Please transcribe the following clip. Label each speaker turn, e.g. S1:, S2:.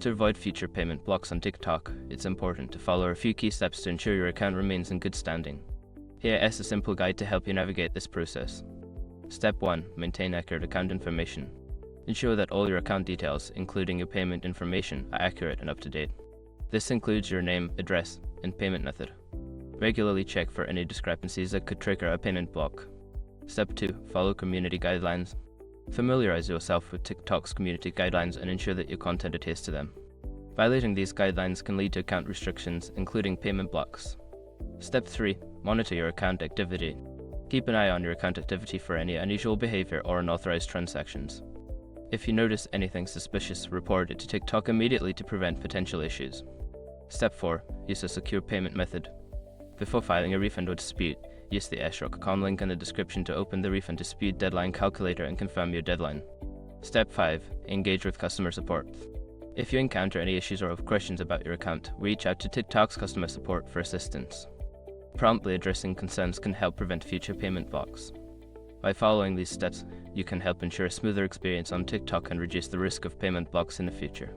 S1: To avoid future payment blocks on TikTok, it's important to follow a few key steps to ensure your account remains in good standing. Here is a simple guide to help you navigate this process. Step 1. Maintain accurate account information. Ensure that all your account details, including your payment information, are accurate and up to date. This includes your name, address, and payment method. Regularly check for any discrepancies that could trigger a payment block. Step 2. Follow community guidelines. Familiarize yourself with TikTok's community guidelines and ensure that your content adheres to them. Violating these guidelines can lead to account restrictions, including payment blocks. Step 3. Monitor your account activity. Keep an eye on your account activity for any unusual behavior or unauthorized transactions. If you notice anything suspicious, report it to TikTok immediately to prevent potential issues. Step 4. Use a secure payment method. Before filing a refund or dispute, use the s.com link in the description to open the refund dispute deadline calculator and confirm your deadline. Step 5. Engage with customer support. If you encounter any issues or have questions about your account, reach out to TikTok's customer support for assistance. Promptly addressing concerns can help prevent future payment blocks. By following these steps, you can help ensure a smoother experience on TikTok and reduce the risk of payment blocks in the future.